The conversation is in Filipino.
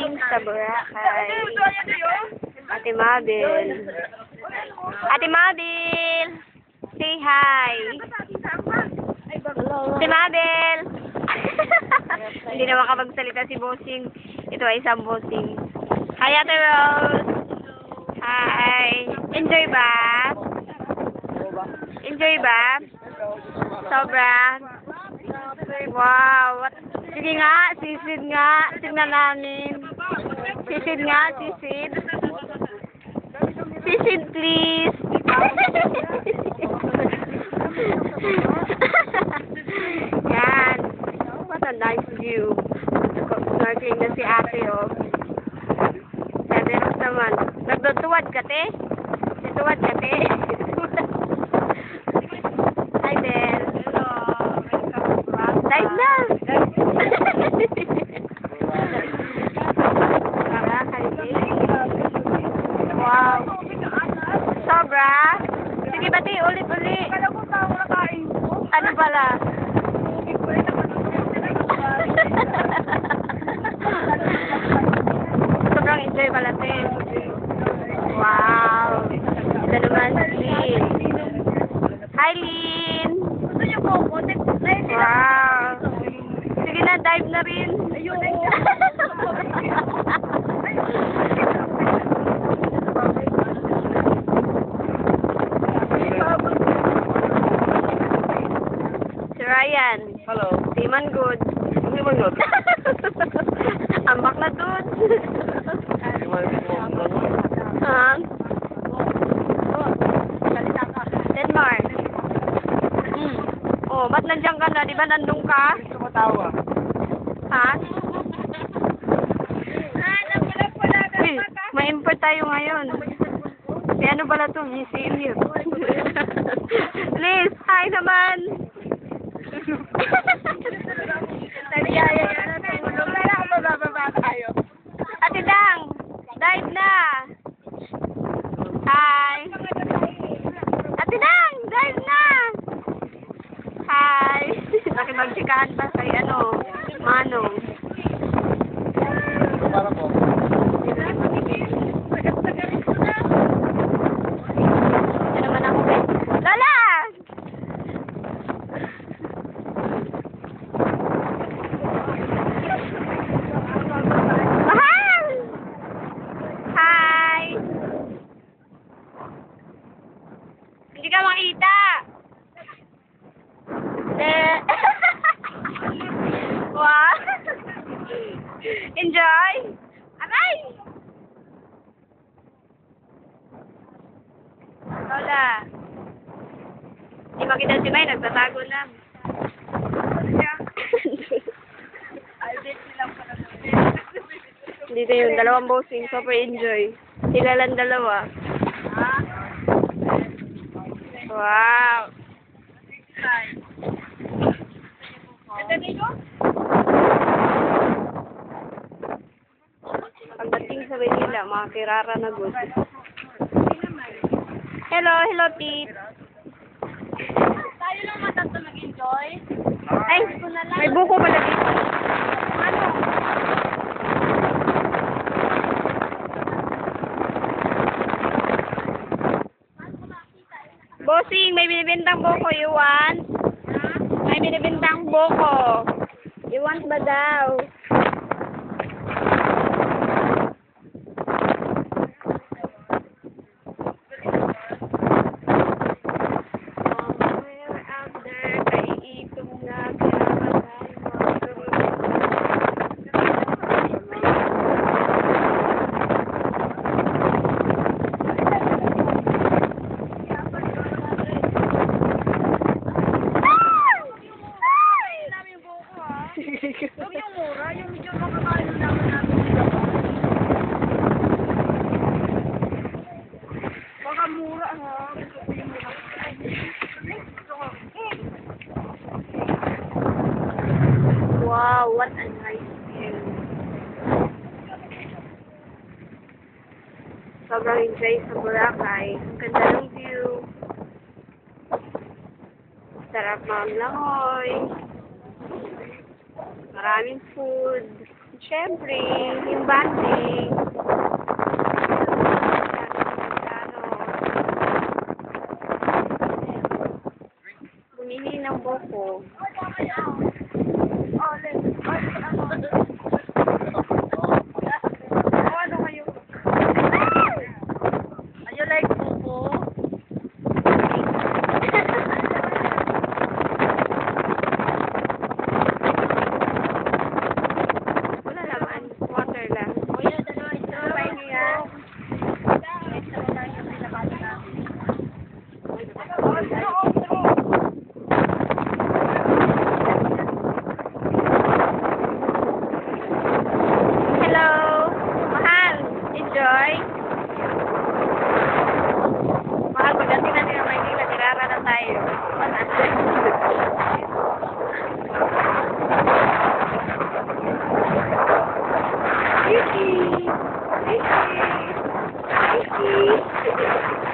Dating sa Boracay. Ate Mabel. Ate Mabel! Say hi! Ate Mabel! Hindi na makapagsalita si Bossing. Ito ay isang Bossing. Hi, Ate Rose! Hi! Enjoy ba? Enjoy ba? Sobra? Wow! Sige nga, sisid nga. Tingnan namin. Sisid nga, sisid. Sisid, please. Yan. What a nice view. Snorkeling na si ate, oh. Si ate Rose naman. Nagdutuwad ka, te? Nagdutuwad ka, te? Hi, Bel. Dive na! Wow. Sobra? Sige, bati, ulit-ulit. Ano pala? Sobrang enjoy pala, te. Wow. Ito naman si Lynn. Hi, Lynn. Wow. Sige na, dive na rin. Si Ryan. Hello. Timan good. Timan good. Ambak na dun. Timan good. Ha? Denmark. Oh, ba't nandiyan ka na? Di ba nandun ka? Tumatawa. Ha? Uy, may import tayo ngayon. Si ano pala to? Miss Emil. Liz, hi naman. Ate Dang, dive na. Hi. Ate Dang, dive na. Hi. Nakipagsikaan pa kay ano, Manong. Para po. Ano naman ako eh. Lola! Mahal! Hi! Hindi ka makita! Wow! Enjoy! Aray! Lola! Hindi makita si May, nagtatago na. Dito yung dalawang bossing, super enjoy. Sila lang dalawa. Wow! Pagdating sa Manila, mga kirara na good. Hello, hello, Pete. Tayo lang matanto mag-enjoy. Ay, may buko pala dito. Ano? Bossing, may binibintang buko. You want? May binibintang buko. You want ba daw? Huwag yung mura, yung medyo makakalo naman namin. Baka mura ha. Gusto ko yung mura. Wow, what a nice view. Sobrang enjoy sa Boracay. Ang ganda ng view. Sarap mamlangoy. Maraming food. Siyempre, yung banding. Bumili ng buko. Ano kayo? Are you like Popo? Wala naman. Water lang. Try niyo yan. Hello! Mahal! Enjoy! Mahal, pagdating natin ng Maynila, tirara na tayo. Vicky! Vicky! Vicky!